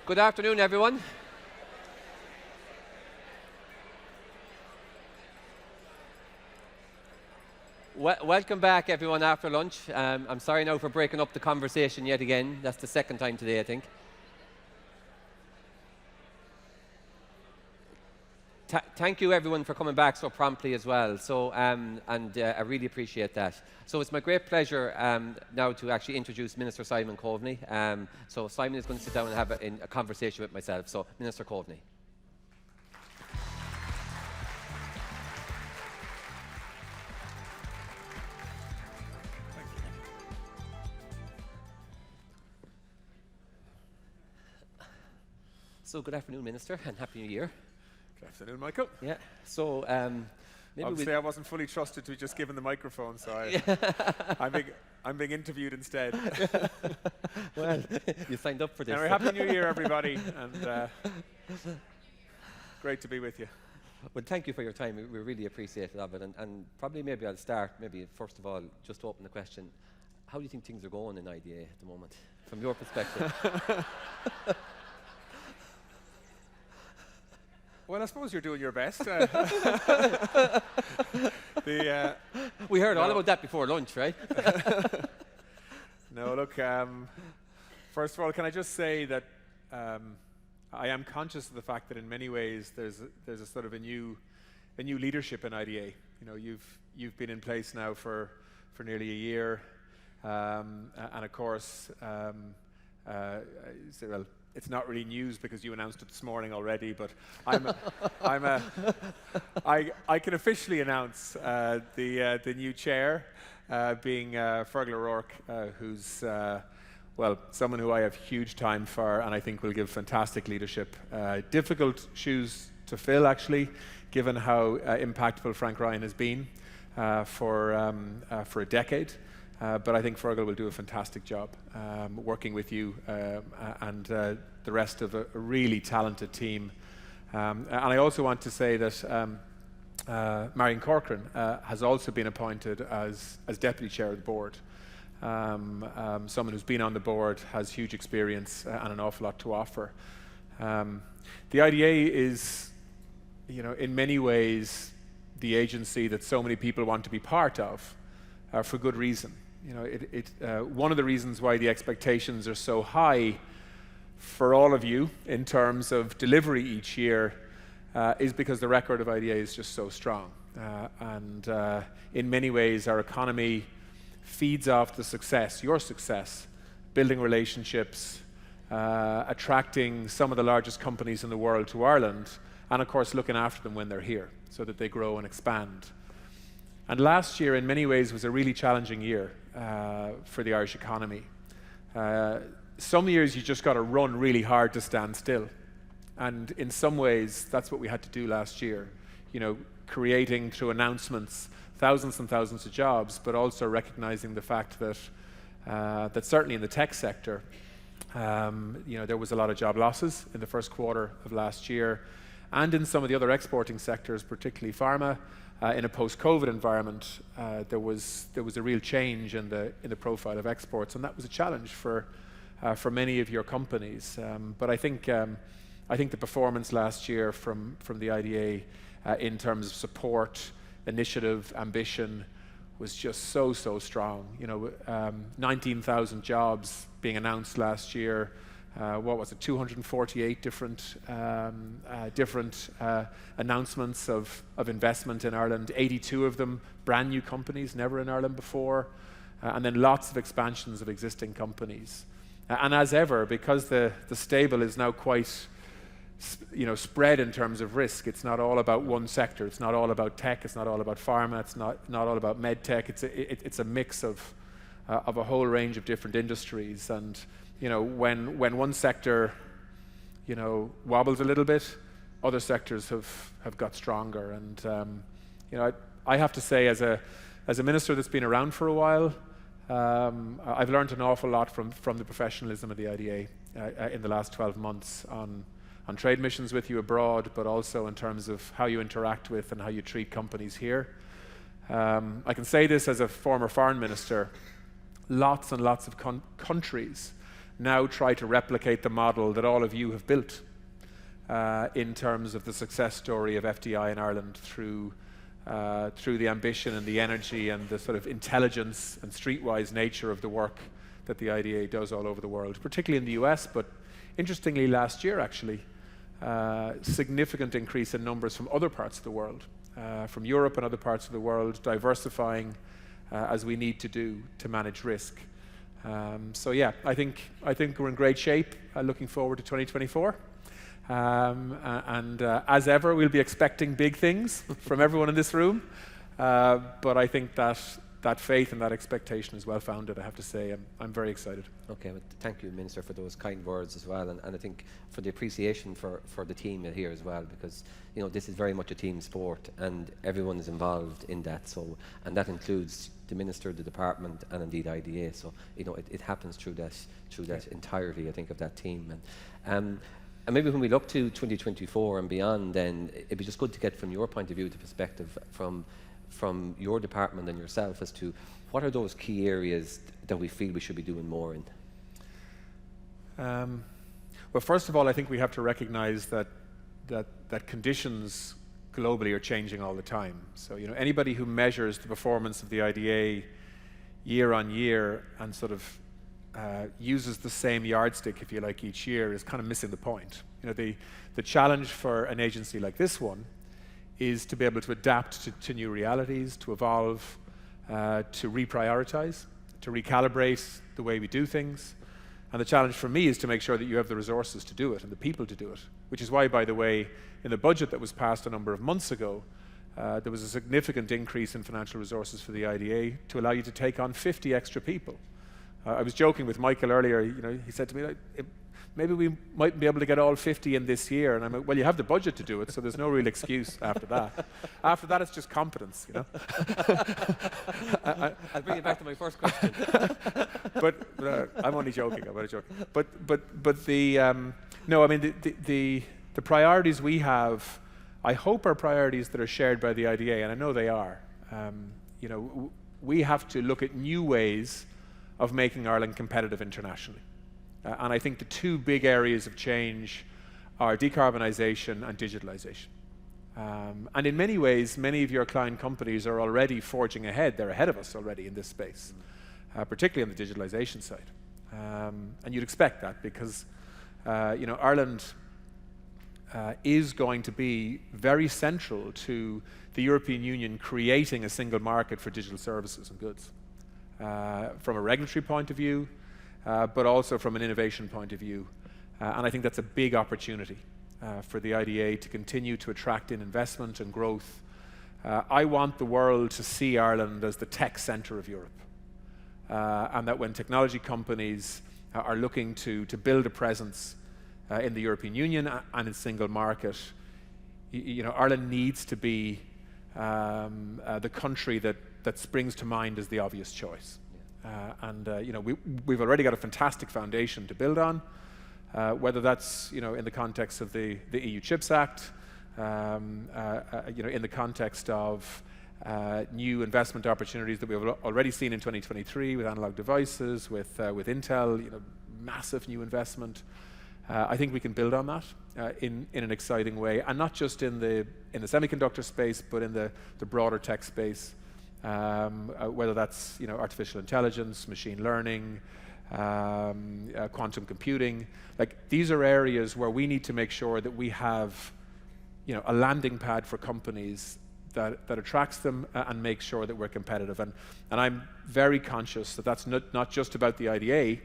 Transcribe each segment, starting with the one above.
Good afternoon, everyone. Welcome back, everyone, after lunch. I'm sorry now for breaking up the conversation yet again. That's the second time today, I think. Thank you, everyone, for coming back so promptly as well. I really appreciate that. So it's my great pleasure now to actually introduce Minister Simon Coveney. So Simon is going to sit down and have a conversation with myself. So, Minister Coveney. So good afternoon, Minister, and Happy New Year. Good afternoon, Michael. Yeah. So obviously, I wasn't fully trusted to be just given the microphone, so I'm being interviewed instead. Well, you signed up for this. Anyway, Happy New Year, everybody, and great to be with you. Well, thank you for your time. We really appreciate it, and probably maybe I'll start. Maybe first of all, just to open the question: how do you think things are going in IDA at the moment, from your perspective? Well, I suppose you're doing your best. We heard all about that before lunch, right? No, look, first of all, can I just say that I am conscious of the fact that in many ways there's a sort of a new leadership in IDA. You know, you've been in place now for nearly a year, and of course, well, it's not really news because you announced it this morning already, but I can officially announce the new chair being Fergal O'Rourke, who's well, someone who I have huge time for and I think will give fantastic leadership. Difficult shoes to fill, actually, given how impactful Frank Ryan has been for a decade. But I think Fergal will do a fantastic job working with you and the rest of a really talented team. And I also want to say that Marion Corcoran has also been appointed as Deputy Chair of the Board. Someone who's been on the board, has huge experience and an awful lot to offer. The IDA is, you know, in many ways, the agency that so many people want to be part of for good reason. You know, one of the reasons why the expectations are so high for all of you in terms of delivery each year is because the record of IDA is just so strong. And in many ways, our economy feeds off the success, your success, building relationships, attracting some of the largest companies in the world to Ireland, and of course looking after them when they're here so that they grow and expand. And last year, in many ways, was a really challenging year for the Irish economy. Some years, you just got to run really hard to stand still. And in some ways, that's what we had to do last year. You know, creating through announcements thousands and thousands of jobs, but also recognizing the fact that that certainly in the tech sector, you know, there was a lot of job losses in the first quarter of last year, and in some of the other exporting sectors, particularly pharma. In a post-COVID environment, there was a real change in the profile of exports, and that was a challenge for many of your companies. But I think the performance last year from the IDA in terms of support, initiative, ambition was just so strong. You know, 19,000 jobs being announced last year. What was it? 248 different announcements of investment in Ireland. 82 of them brand new companies, never in Ireland before, and then lots of expansions of existing companies. And as ever, because the stable is now quite, you know, spread in terms of risk. It's not all about one sector. It's not all about tech. It's not all about pharma. It's not all about med tech. It's a mix of a whole range of different industries. And you know, when one sector, you know, wobbles a little bit, other sectors have got stronger. And you know, I have to say, as a minister that's been around for a while, I've learned an awful lot from the professionalism of the IDA in the last 12 months on trade missions with you abroad, but also in terms of how you interact with and how you treat companies here. I can say this as a former foreign minister. Lots and lots of countries now try to replicate the model that all of you have built in terms of the success story of FDI in Ireland through the ambition and the energy and the sort of intelligence and streetwise nature of the work that the IDA does all over the world, particularly in the US, but interestingly last year actually, significant increase in numbers from other parts of the world, from Europe and other parts of the world, diversifying as we need to do to manage risk. So yeah, I think we're in great shape, looking forward to 2024. As ever, we'll be expecting big things from everyone in this room, but I think that faith and that expectation is well founded, I have to say. I'm very excited. Okay, well, thank you, Minister, for those kind words as well, and I think for the appreciation for the team here as well, because this is very much a team sport and everyone is involved in that. So, and that includes the Minister, the department, and indeed IDA. So it happens through that entirety, I think, of that team. And maybe when we look to 2024 and beyond, then it'd be just good to get from your point of view the perspective from your department and yourself as to what are those key areas that we feel we should be doing more in? Well, first of all, I think we have to recognize that conditions globally are changing all the time. So anybody who measures the performance of the IDA year on year and sort of uses the same yardstick, if you like, each year is kind of missing the point. The challenge for an agency like this one is to be able to adapt to new realities, to evolve, to reprioritize, to recalibrate the way we do things. And the challenge for me is to make sure that you have the resources to do it and the people to do it, which is why, by the way, in the budget that was passed a number of months ago, there was a significant increase in financial resources for the IDA to allow you to take on 50 extra people. I was joking with Michael earlier, he said to me, maybe we might be able to get all 50 in this year. And I'm like, well, you have the budget to do it, so there's no real excuse after that. After that, it's just competence, I'll bring it back to my first question. But I'm only joking, But no, I mean, the priorities we have, I hope are priorities that are shared by the IDA, and I know they are. We have to look at new ways of making Ireland competitive internationally. And I think the two big areas of change are decarbonisation and digitalisation. And in many ways, many of your client companies are already forging ahead. They're ahead of us already in this space, particularly on the digitalisation side. And you'd expect that because Ireland is going to be very central to the European Union creating a single market for digital services and goods. From a regulatory point of view, but also from an innovation point of view. And I think that's a big opportunity for the IDA to continue to attract in investment and growth. I want the world to see Ireland as the tech centre of Europe. And that when technology companies are looking to build a presence in the European Union and in single market, Ireland needs to be the country that springs to mind as the obvious choice. We've already got a fantastic foundation to build on, whether that's in the context of the EU Chips Act, in the context of new investment opportunities that we've already seen in 2023 with analog devices, with Intel, massive new investment. I think we can build on that in an exciting way, and not just in the semiconductor space, but in the broader tech space. Whether that's artificial intelligence, machine learning, quantum computing, these are areas where we need to make sure that we have a landing pad for companies that attracts them and makes sure that we're competitive. And I'm very conscious that that's not just about the IDA,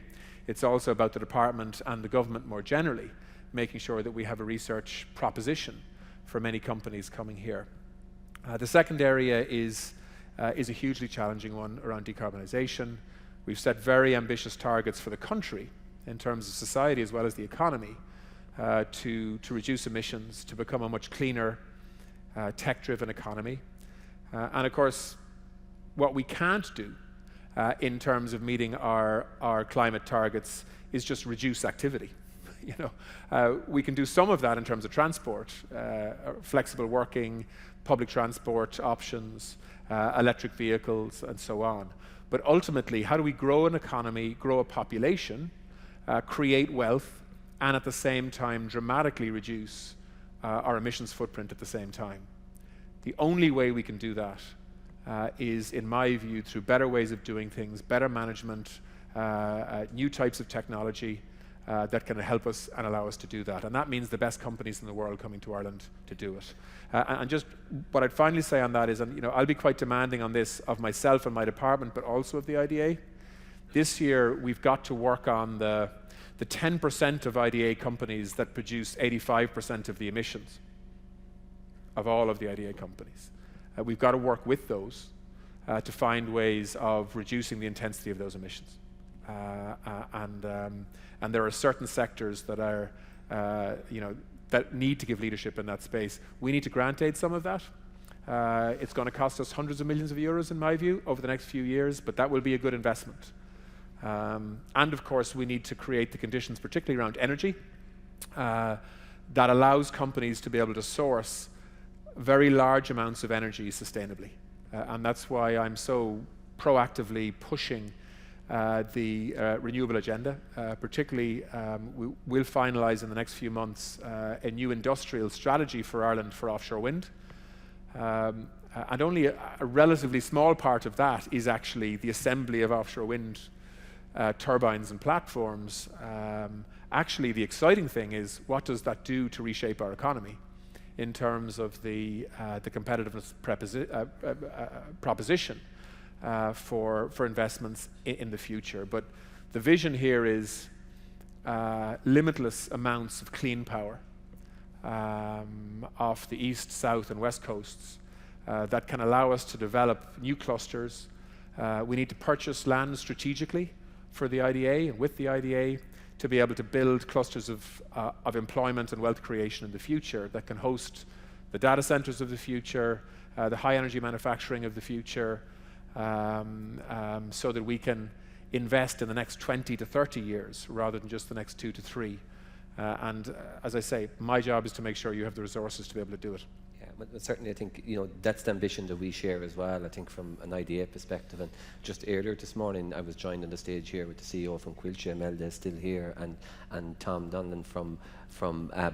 it's also about the department and the government more generally, making sure that we have a research proposition for many companies coming here. The second area is a hugely challenging one around decarbonisation. We've set very ambitious targets for the country in terms of society as well as the economy to reduce emissions, to become a much cleaner, tech-driven economy. And of course, what we can't do in terms of meeting our climate targets is just reduce activity. We can do some of that in terms of transport, flexible working, public transport options, electric vehicles, and so on. But ultimately, how do we grow an economy, grow a population, create wealth, and at the same time dramatically reduce our emissions footprint at the same time. The only way we can do that is, in my view, through better ways of doing things, better management, new types of technology that can help us and allow us to do that. And that means the best companies in the world coming to Ireland to do it. And just what I'd finally say on that is, and I'll be quite demanding on this of myself and my department, but also of the IDA. This year, we've got to work on the 10% of IDA companies that produce 85% of the emissions of all of the IDA companies. We've got to work with those to find ways of reducing the intensity of those emissions. And there are certain sectors that are, that need to give leadership in that space. We need to grant aid some of that. It's going to cost us hundreds of millions of euros, in my view, over the next few years, but that will be a good investment. And of course, we need to create the conditions, particularly around energy, that allows companies to be able to source very large amounts of energy sustainably. And that's why I'm so proactively pushing the renewable agenda. Particularly, we'll finalise in the next few months a new industrial strategy for Ireland for offshore wind. And only a relatively small part of that is actually the assembly of offshore wind turbines and platforms. Actually, the exciting thing is, what does that do to reshape our economy in terms of the competitiveness proposition for investments in the future? But the vision here is limitless amounts of clean power off the east, south, and west coasts that can allow us to develop new clusters. We need to purchase land strategically for the IDA and with the IDA to be able to build clusters of employment and wealth creation in the future that can host the data centers of the future, the high energy manufacturing of the future, so that we can invest in the next 20 to 30 years rather than just the next 2 to 3. And as I say, my job is to make sure you have the resources to be able to do it. Yeah, but certainly I think that's the ambition that we share as well, I think, from an IDA perspective. And just earlier this morning, I was joined on the stage here with the CEO from Quilcha, Imelda is still here, and Tom Donlan from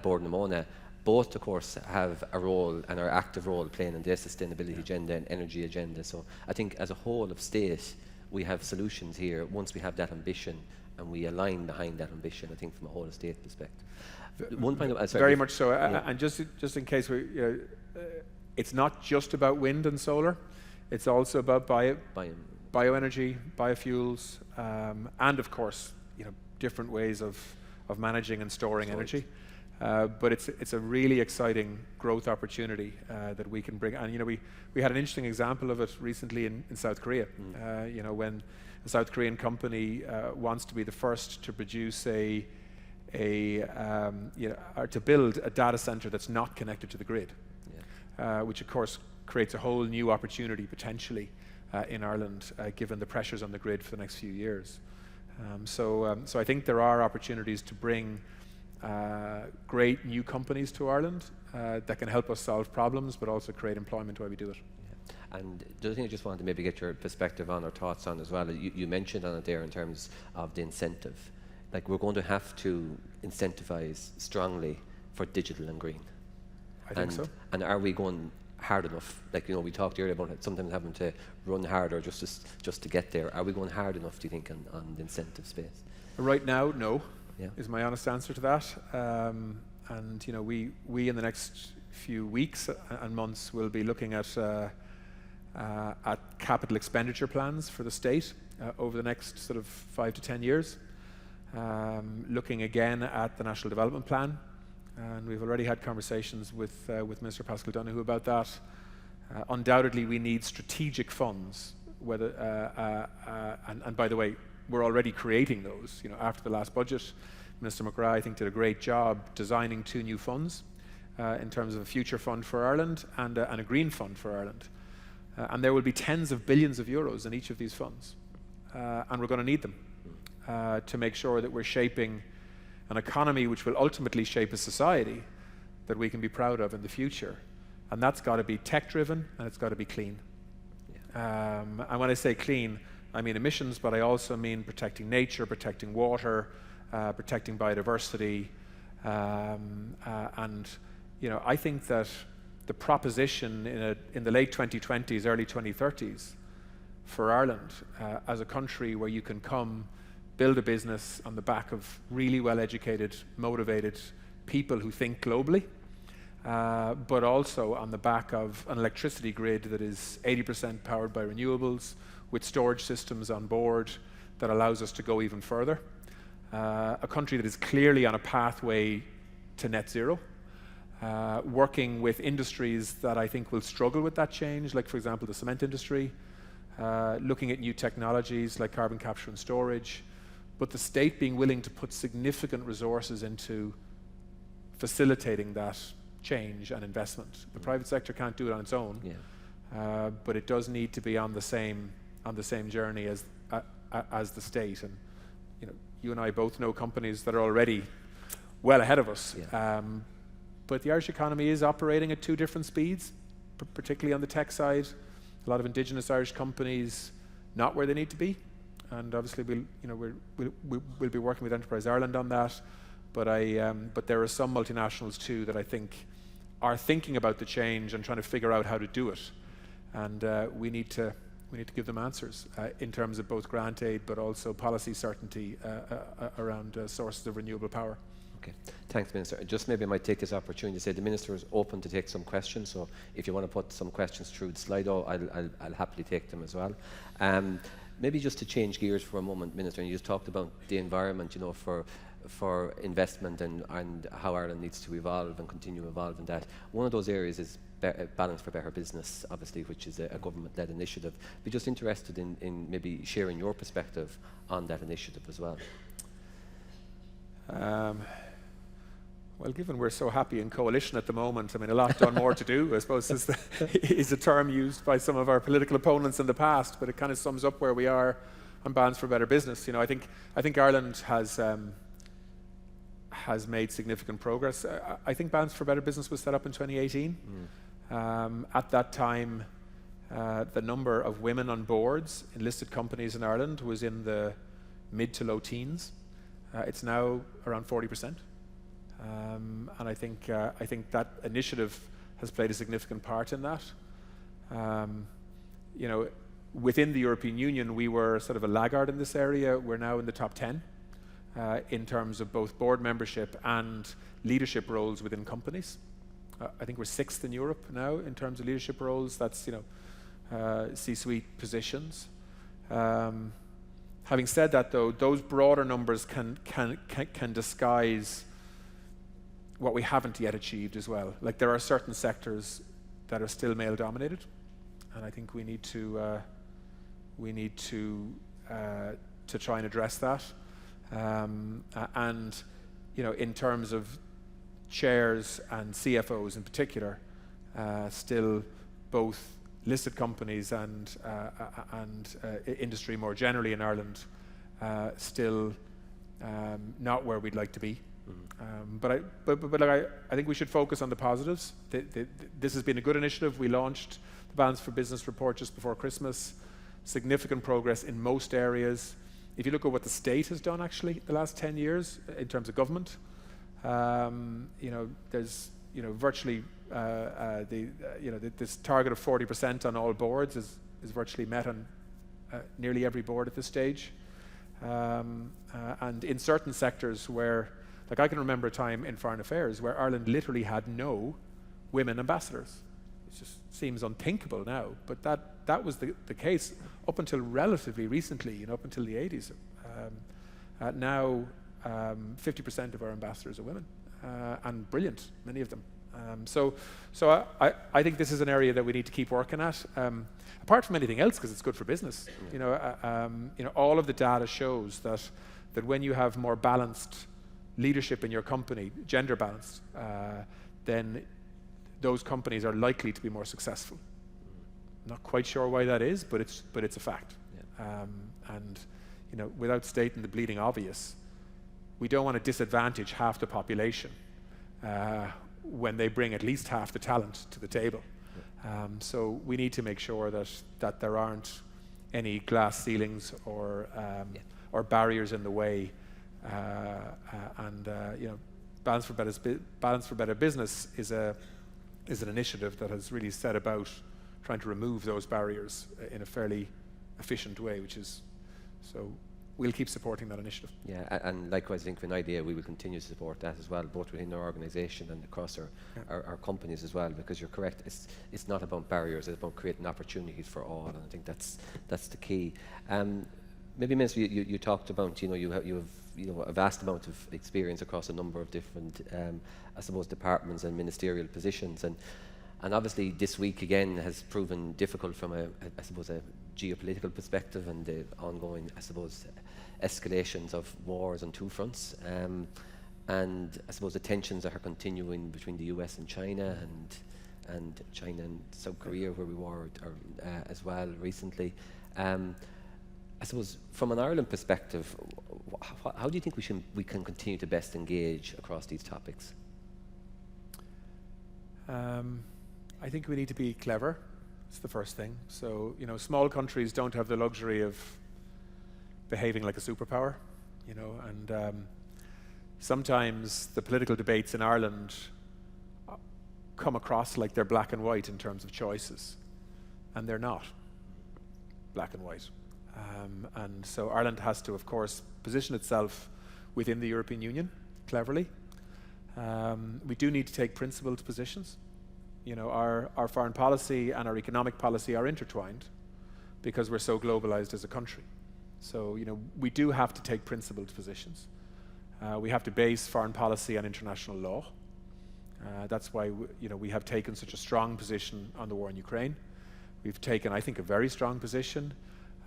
Bord na Móna. Both, of course, have a role and are active role playing in their sustainability agenda and energy agenda. So I think as a whole of state, we have solutions here once we have that ambition and we align behind that ambition, I think, from a whole of state perspective. One point very much so. Yeah. And just in case it's not just about wind and solar, it's also about bioenergy, biofuels, and of course, different ways of managing and storing energy. But it's a really exciting growth opportunity that we can bring. And we had an interesting example of it recently in South Korea. When a South Korean company wants to be the first to produce or to build a data center that's not connected to the grid, which of course creates a whole new opportunity potentially in Ireland, given the pressures on the grid for the next few years. So I think there are opportunities to bring great new companies to Ireland that can help us solve problems, but also create employment while we do it. Yeah. And the other thing I just wanted to maybe get your perspective on or thoughts on as well, you mentioned on it there in terms of the incentive. Like, we're going to have to incentivize strongly for digital and green. I think so. And are we going hard enough? Like, we talked earlier about sometimes having to run harder just to get there. Are we going hard enough, do you think, on the incentive space? Right now, no. Yeah. Is my honest answer to that. And we in the next few weeks and months will be looking at capital expenditure plans for the state over the next sort of 5 to 10 years. Looking again at the National Development Plan, and we've already had conversations with Minister Paschal Donoghue about that. Undoubtedly, we need strategic funds. And by the way, we're already creating those. After the last budget, Minister McGrath, I think, did a great job designing 2 new funds in terms of a future fund for Ireland and a green fund for Ireland. And there will be tens of billions of euros in each of these funds. And we're going to need them to make sure that we're shaping an economy which will ultimately shape a society that we can be proud of in the future. And that's got to be tech-driven, and it's got to be clean. Yeah. And when I say clean, I mean emissions, but I also mean protecting nature, protecting water, protecting biodiversity, and I think that the proposition in the late 2020s, early 2030s for Ireland as a country where you can come build a business on the back of really well-educated, motivated people who think globally, but also on the back of an electricity grid that is 80% powered by renewables, with storage systems on board that allows us to go even further. A country that is clearly on a pathway to net zero, working with industries that I think will struggle with that change, like, for example, the cement industry, looking at new technologies like carbon capture and storage, but the state being willing to put significant resources into facilitating that change and investment. The private sector can't do it on its own, but it does need to be on the same journey as the state. And you and I both know companies that are already well ahead of us. But the Irish economy is operating at two different speeds, particularly on the tech side. A lot of indigenous Irish companies not where they need to be, and obviously we'll be working with Enterprise Ireland on that. But there are some multinationals too that I think are thinking about the change and trying to figure out how to do it, and we need to give them answers in terms of both grant aid, but also policy certainty around sources of renewable power. Okay, thanks, Minister. Just maybe I might take this opportunity to say the Minister is open to take some questions, so if you want to put some questions through the Slido, I'll happily take them as well. Maybe just to change gears for a moment, Minister, and you just talked about the environment, for investment and how Ireland needs to evolve and continue to evolve in that. One of those areas is Balance for Better Business, obviously, which is a government-led initiative. Be just interested in maybe sharing your perspective on that initiative as well. Well, given we're so happy in coalition at the moment, I mean, a lot done more to do, I suppose, is a term used by some of our political opponents in the past, but it kind of sums up where we are on Balance for Better Business. I think Ireland has made significant progress. I think Balance for Better Business was set up in 2018. At that time, the number of women on boards in listed companies in Ireland was in the mid to low teens. It's now around 40%. And I think that initiative has played a significant part in that. Within the European Union, we were sort of a laggard in this area. We're now in the top 10 in terms of both board membership and leadership roles within companies. I think we're 6th in Europe now in terms of leadership roles. That's C-suite positions. Having said that, though, those broader numbers can disguise what we haven't yet achieved as well. Like, there are certain sectors that are still male dominated, and I think we need to try and address that. And in terms of chairs and CFOs in particular, still both listed companies and industry more generally in Ireland, still not where we'd like to be. But I think we should focus on the positives. This has been a good initiative. We launched the Balance for Business report just before Christmas. Significant progress in most areas. If you look at what the state has done actually the last 10 years in terms of government, there's virtually this target of 40% on all boards is virtually met on nearly every board at this stage. And in certain sectors where, like, I can remember a time in foreign affairs where Ireland literally had no women ambassadors. It just seems unthinkable now, but that was the case up until relatively recently, up until the 80s. Now, 50% of our ambassadors are women, and brilliant, many of them. So I think this is an area that we need to keep working at. Apart from anything else, because it's good for business. All of the data shows that when you have more balanced leadership in your company, gender balanced, then those companies are likely to be more successful. Not quite sure why that is, but it's a fact. And without stating the bleeding obvious, we don't want to disadvantage half the population when they bring at least half the talent to the table. So we need to make sure that there aren't any glass ceilings or barriers in the way Balance for Better Business is an initiative that has really set about trying to remove those barriers in a fairly efficient way, so we'll keep supporting that initiative. Yeah, and likewise, I think for theIDA, we will continue to support that as well, both within our organisation and across our companies as well, because you're correct, it's not about barriers, it's about creating opportunities for all, and I think that's the key. Maybe, Minister, you talked about, you have a vast amount of experience across a number of different, I suppose, departments and ministerial positions, and obviously this week again has proven difficult from I suppose, a geopolitical perspective and the ongoing, I suppose, escalations of wars on two fronts, and I suppose the tensions that are continuing between the US and China, and China and South Korea, where we were as well recently. I suppose from an Ireland perspective, how do you think we can continue to best engage across these topics? I think we need to be clever. It's the first thing. So, small countries don't have the luxury of behaving like a superpower, and sometimes the political debates in Ireland come across like they're black and white in terms of choices, and they're not black and white. And so Ireland has to, of course, position itself within the European Union cleverly. We do need to take principled positions. Our foreign policy and our economic policy are intertwined because we're so globalized as a country. So, we do have to take principled positions. We have to base foreign policy on international law. That's why we have taken such a strong position on the war in Ukraine. We've taken, I think, a very strong position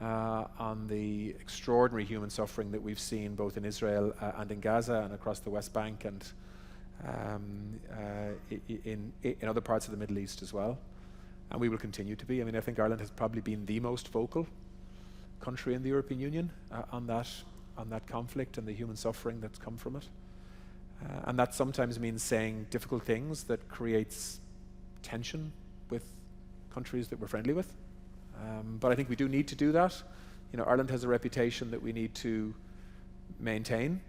on the extraordinary human suffering that we've seen both in Israel and in Gaza and across the West Bank and in other parts of the Middle East as well. And we will continue to be. I think Ireland has probably been the most vocal country in the European Union on that conflict and the human suffering that's come from it. And that sometimes means saying difficult things that creates tension with countries that we're friendly with. But I think we do need to do that. Ireland has a reputation that we need to maintain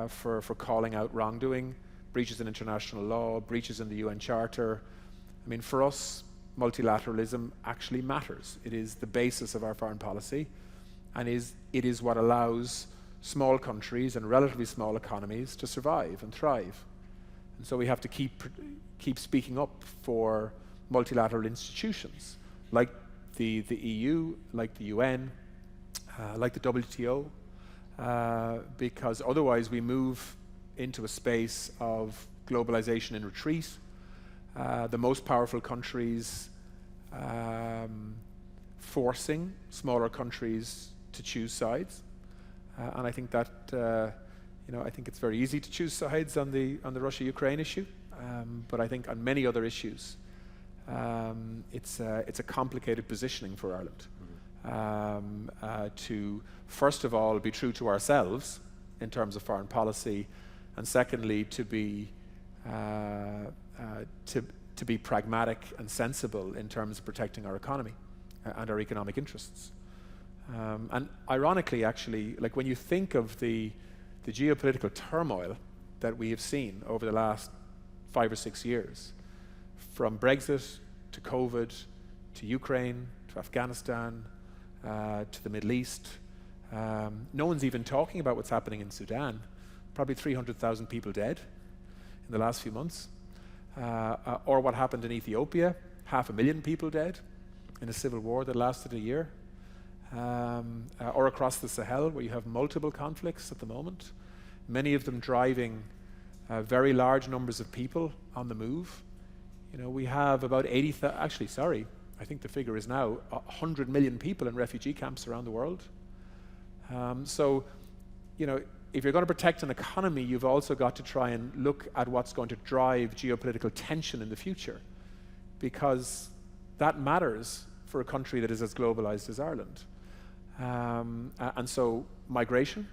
for calling out wrongdoing, breaches in international law, breaches in the UN Charter. For us, multilateralism actually matters. It is the basis of our foreign policy, and it is what allows small countries and relatively small economies to survive and thrive. And so we have to keep speaking up for multilateral institutions like the EU, like the UN, like the WTO, because otherwise we move into a space of globalization in retreat, the most powerful countries forcing smaller countries to choose sides, and I think that I think it's very easy to choose sides on the Russia-Ukraine issue, but I think on many other issues, it's a complicated positioning for Ireland to first of all be true to ourselves in terms of foreign policy, and secondly to be pragmatic and sensible in terms of protecting our economy and our economic interests. And ironically, actually, like when you think of the geopolitical turmoil that we have seen over the last 5 or 6 years, from Brexit to COVID to Ukraine to Afghanistan to the Middle East, no one's even talking about what's happening in Sudan. Probably 300,000 people dead in the last few months, or what happened in Ethiopia, 500,000 people dead in a civil war that lasted a year, or across the Sahel where you have multiple conflicts at the moment, many of them driving very large numbers of people on the move. We have about 80,000, actually, sorry, I think the figure is now 100 million people in refugee camps around the world. So, if you're going to protect an economy, you've also got to try and look at what's going to drive geopolitical tension in the future, because that matters for a country that is as globalized as Ireland. And so migration,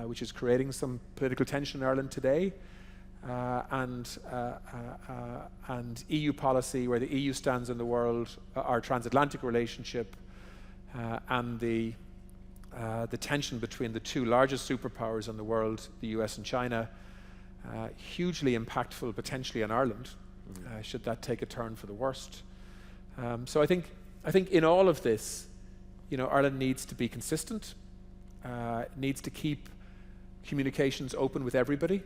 which is creating some political tension in Ireland today, and EU policy, where the EU stands in the world, our transatlantic relationship, and the the tension between the two largest superpowers in the world, the US and China, hugely impactful potentially on Ireland, should that take a turn for the worst. So I think in all of this, Ireland needs to be consistent, needs to keep communications open with everybody.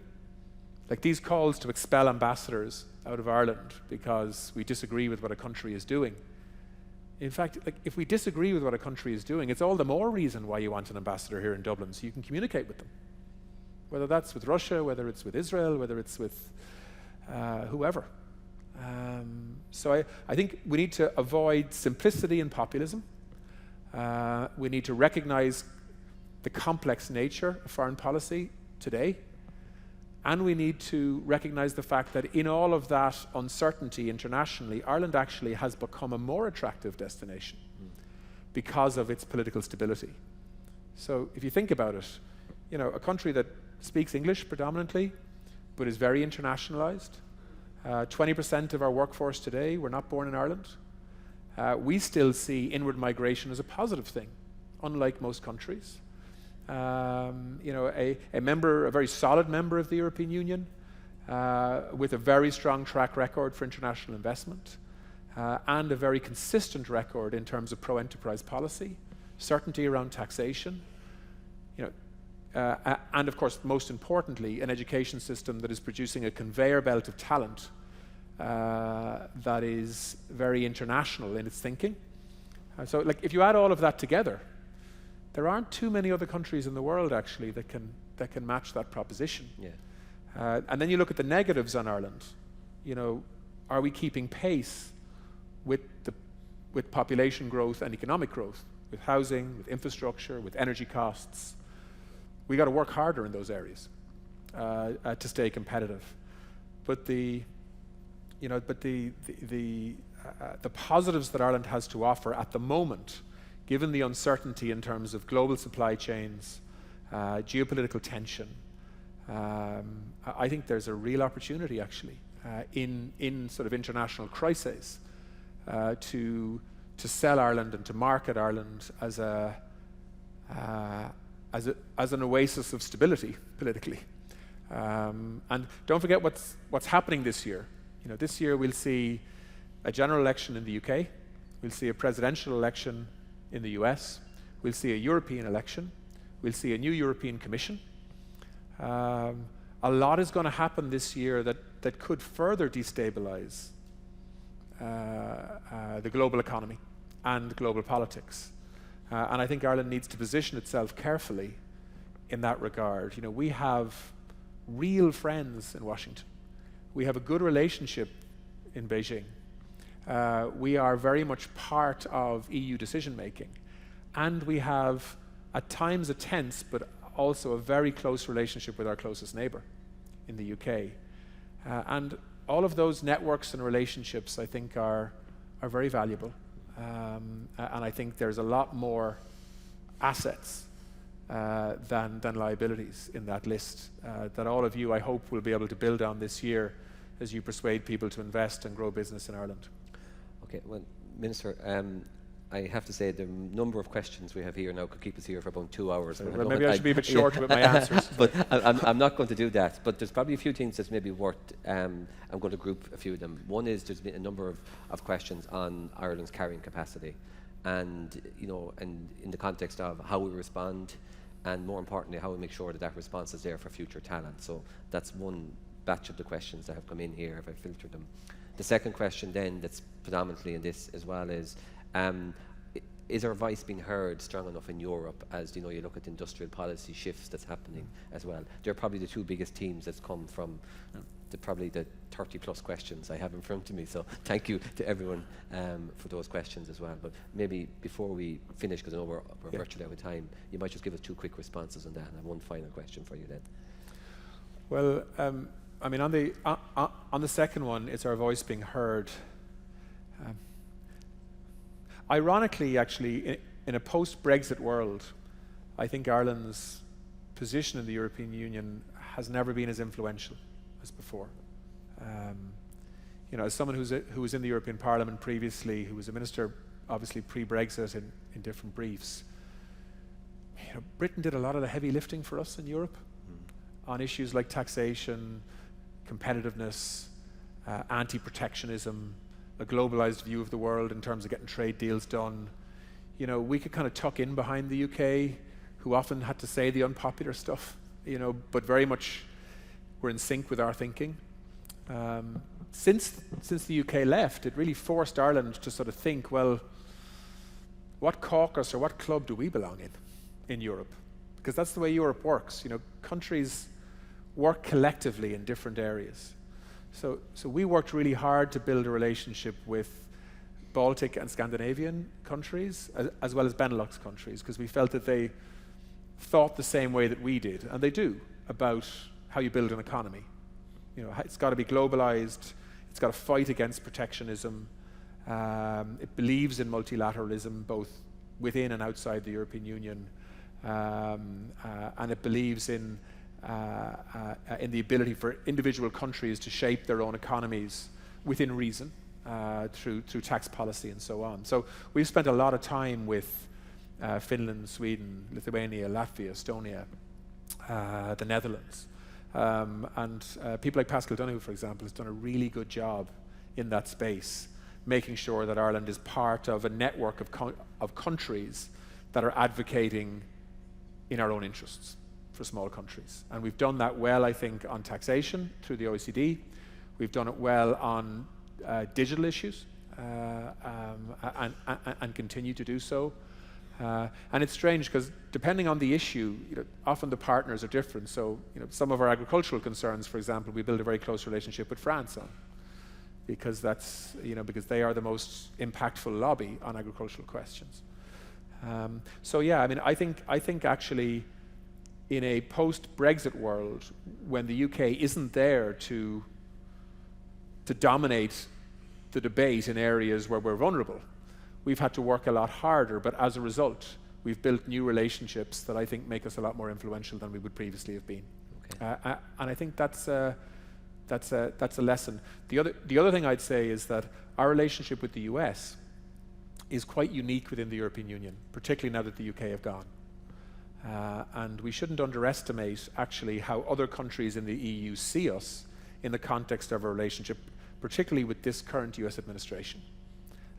Like these calls to expel ambassadors out of Ireland because we disagree with what a country is doing. In fact, like if we disagree with what a country is doing, it's all the more reason why you want an ambassador here in Dublin, so you can communicate with them. Whether that's with Russia, whether it's with Israel, whether it's with whoever. So I think we need to avoid simplicity and populism. We need to recognize the complex nature of foreign policy today. And we need to recognize the fact that in all of that uncertainty internationally, Ireland actually has become a more attractive destination because of its political stability. So if you think about it, a country that speaks English predominantly, but is very internationalized, 20% of our workforce today were not born in Ireland. We still see inward migration as a positive thing, unlike most countries. A very solid member of the European Union, with a very strong track record for international investment, and a very consistent record in terms of pro-enterprise policy, certainty around taxation, and of course, most importantly, an education system that is producing a conveyor belt of talent that is very international in its thinking. So, if you add all of that together, there aren't too many other countries in the world actually that can match that proposition. Yeah. And then you look at the negatives on Ireland. Are we keeping pace with population growth and economic growth, with housing, with infrastructure, with energy costs? We got to work harder in those areas to stay competitive. But the positives that Ireland has to offer at the moment, given the uncertainty in terms of global supply chains, geopolitical tension, I think there's a real opportunity actually in sort of international crises to sell Ireland and to market Ireland as an oasis of stability politically. And don't forget what's happening this year. This year we'll see a general election in the UK, we'll see a presidential election in the US, we'll see a European election, we'll see a new European Commission. A lot is going to happen this year that could further destabilize the global economy and global politics. And I think Ireland needs to position itself carefully in that regard. We have real friends in Washington. We have a good relationship in Beijing. We are very much part of EU decision-making. And we have, at times, a tense, but also a very close relationship with our closest neighbour in the UK. And all of those networks and relationships, I think, are very valuable. And I think there's a lot more assets than liabilities in that list that all of you, I hope, will be able to build on this year as you persuade people to invest and grow business in Ireland. Okay, well, Minister, I have to say the number of questions we have here now could keep us here for about 2 hours. Well, maybe I should be a bit shorter with my answers. But I'm not going to do that. But there's probably a few things that's maybe worth, I'm going to group a few of them. One is there's been a number of questions on Ireland's carrying capacity, and and in the context of how we respond, and more importantly, how we make sure that response is there for future talent. So that's one batch of the questions that have come in here, if I filtered them. The second question then, that's predominantly in this as well, is our voice being heard strong enough in Europe as you look at the industrial policy shifts that's happening as well? They're probably the two biggest themes that's come from probably the 30 plus questions I have in front of me. So thank you to everyone for those questions as well. But maybe before we finish, because I know we're virtually out of time, you might just give us two quick responses on that, and I have one final question for you then. Well, I mean, on the second one, it's our voice being heard. Ironically, actually, in a post-Brexit world, I think Ireland's position in the European Union has never been as influential as before. As someone who was in the European Parliament previously, who was a minister, obviously pre-Brexit in different briefs, Britain did a lot of the heavy lifting for us in Europe on issues like taxation, competitiveness, anti-protectionism, a globalized view of the world in terms of getting trade deals done. We could kind of tuck in behind the UK, who often had to say the unpopular stuff, but very much were in sync with our thinking. Since the UK left, it really forced Ireland to sort of think, well, what caucus or what club do we belong in Europe? Because that's the way Europe works. Countries work collectively in different areas. So we worked really hard to build a relationship with Baltic and Scandinavian countries, as well as Benelux countries, because we felt that they thought the same way that we did, and they do, about how you build an economy. It's got to be globalized, it's got to fight against protectionism, it believes in multilateralism, both within and outside the European Union, and it believes in the ability for individual countries to shape their own economies within reason, through tax policy and so on. So we've spent a lot of time with Finland, Sweden, Lithuania, Latvia, Estonia, the Netherlands. And people like Pascal Donoghue, for example, has done a really good job in that space, making sure that Ireland is part of a network of countries that are advocating in our own interests for small countries. And we've done that well, I think, on taxation through the OECD. We've done it well on digital issues, and continue to do so. And it's strange because depending on the issue, often the partners are different. So, some of our agricultural concerns, for example, we build a very close relationship with France on, because because they are the most impactful lobby on agricultural questions. So yeah, I think actually, in a post-Brexit world, when the UK isn't there to dominate the debate in areas where we're vulnerable, we've had to work a lot harder, but as a result, we've built new relationships that I think make us a lot more influential than we would previously have been. Okay. And I think that's a lesson. The other thing I'd say is that our relationship with the US is quite unique within the European Union, particularly now that the UK have gone. And we shouldn't underestimate actually how other countries in the EU see us in the context of our relationship, particularly with this current US administration.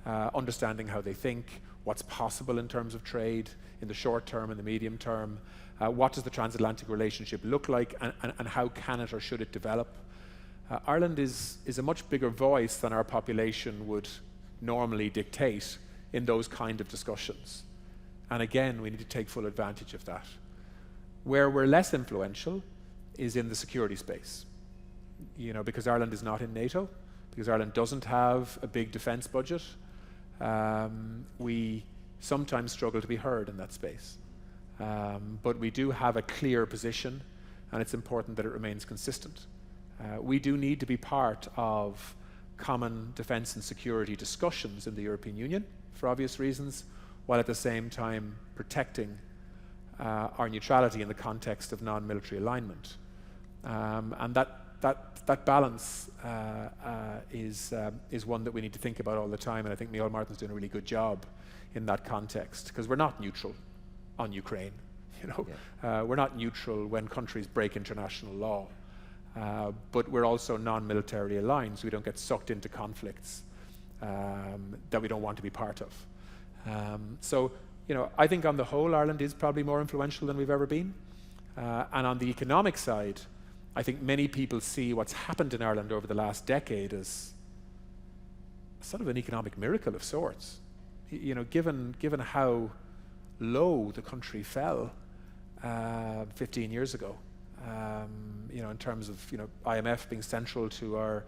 Understanding how they think, what's possible in terms of trade in the short term and the medium term, what does the transatlantic relationship look like, and how can it or should it develop. Ireland is a much bigger voice than our population would normally dictate in those kind of discussions. And again, we need to take full advantage of that. Where we're less influential is in the security space. Because Ireland is not in NATO, because Ireland doesn't have a big defence budget, we sometimes struggle to be heard in that space. But we do have a clear position, and it's important that it remains consistent. We do need to be part of common defence and security discussions in the European Union, for obvious reasons, while at the same time protecting our neutrality in the context of non-military alignment. And that balance is one that we need to think about all the time, and I think Neil Martin's doing a really good job in that context, because we're not neutral on Ukraine. We're not neutral when countries break international law, but we're also non-militarily aligned, so we don't get sucked into conflicts that we don't want to be part of. So, I think on the whole, Ireland is probably more influential than we've ever been. And on the economic side, I think many people see what's happened in Ireland over the last decade as sort of an economic miracle of sorts. Given how low the country fell 15 years ago, in terms of IMF being central to our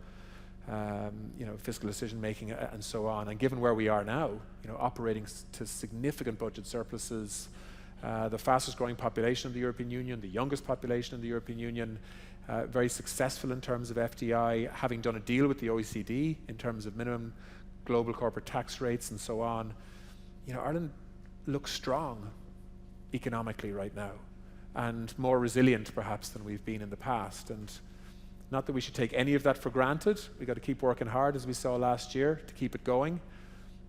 fiscal decision making and so on, and given where we are now, operating to significant budget surpluses, the fastest growing population of the European Union, the youngest population in the European Union, very successful in terms of FDI, having done a deal with the OECD in terms of minimum global corporate tax rates and so on. Ireland looks strong economically right now, and more resilient perhaps than we've been in the past. And not that we should take any of that for granted. We've got to keep working hard, as we saw last year, to keep it going.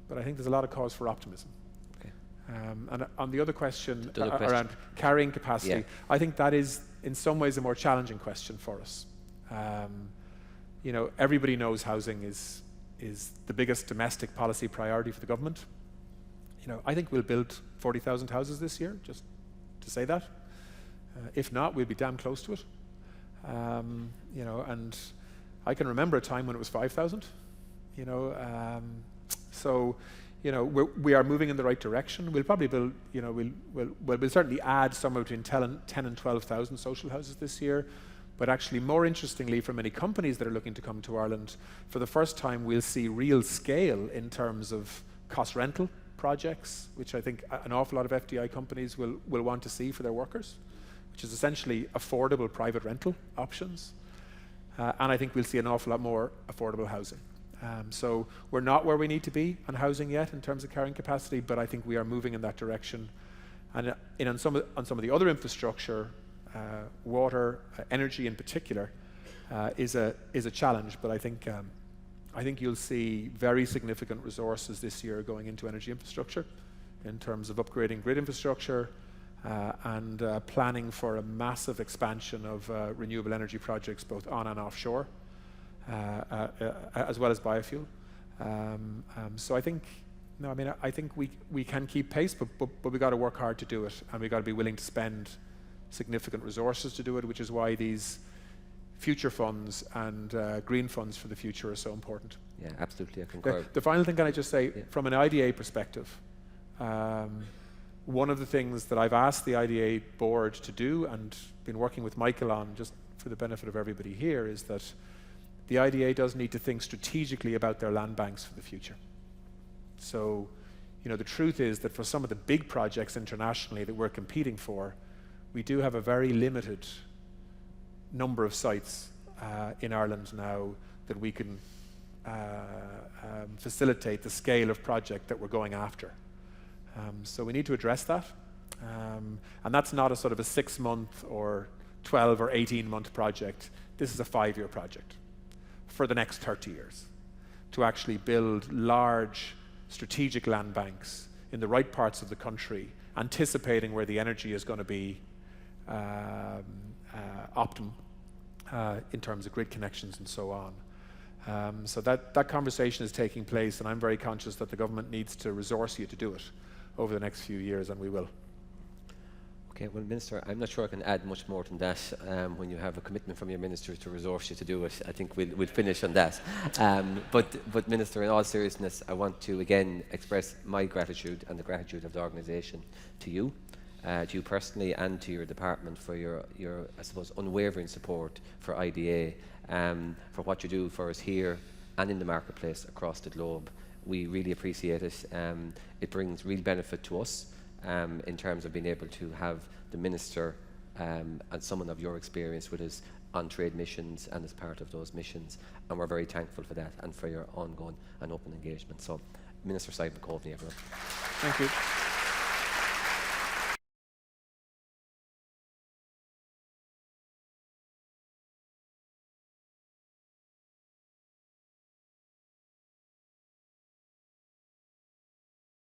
But I think there's a lot of cause for optimism. Okay. And on the other question, The other around carrying capacity, Yeah. I think that is in some ways a more challenging question for us. You know, everybody knows housing is the biggest domestic policy priority for the government. You know, I think we'll build 40,000 houses this year, just to say that. If not, we'll be damn close to it. You know, and I can remember a time when it was 5,000. You know, so you know we are moving in the right direction. We'll probably build. You know, we'll certainly add somewhere between 10 and 12,000 social houses this year. But actually, more interestingly, for many companies that are looking to come to Ireland, for the first time, we'll see real scale in terms of cost rental projects, which I think an awful lot of FDI companies will want to see for their workers, which is essentially affordable private rental options. And I think we'll see an awful lot more affordable housing. So we're not where we need to be on housing yet in terms of carrying capacity, but I think we are moving in that direction. And on some of the other infrastructure, water, energy in particular, is a challenge. But I think you'll see very significant resources this year going into energy infrastructure, in terms of upgrading grid infrastructure and planning for a massive expansion of renewable energy projects, both on and offshore, as well as biofuel. So I think, no, I mean, I think we can keep pace, but we've got to work hard to do it, and we've got to be willing to spend significant resources to do it, which is why these future funds and green funds for the future are so important. Yeah, absolutely, I concur. The final thing, can I just say, from an IDA perspective, one of the things that I've asked the IDA board to do, and been working with Michael on, just for the benefit of everybody here, is that the IDA does need to think strategically about their land banks for the future. So, you know, the truth is that for some of the big projects internationally that we're competing for, we do have a very limited number of sites in Ireland now that we can facilitate the scale of project that we're going after. So we need to address that. And that's not a sort of a 6-month or 12 or 18-month project. This is a 5-year project for the next 30 years to actually build large strategic land banks in the right parts of the country, anticipating where the energy is going to be optimum in terms of grid connections and so on. So that conversation is taking place, and I'm very conscious that the government needs to resource you to do it over the next few years, and we will. Okay, well, Minister, I'm not sure I can add much more than that. When you have a commitment from your minister to resource you to do it, I think we'll finish on that. But Minister, in all seriousness, I want to again express my gratitude and the gratitude of the organisation to you personally, and to your department for your I suppose, unwavering support for IDA, for what you do for us here and in the marketplace across the globe. We really appreciate it. It brings real benefit to us in terms of being able to have the Minister and someone of your experience with us on trade missions and as part of those missions. And we're very thankful for that and for your ongoing and open engagement. So, Minister Simon Coveney, everyone. Thank you.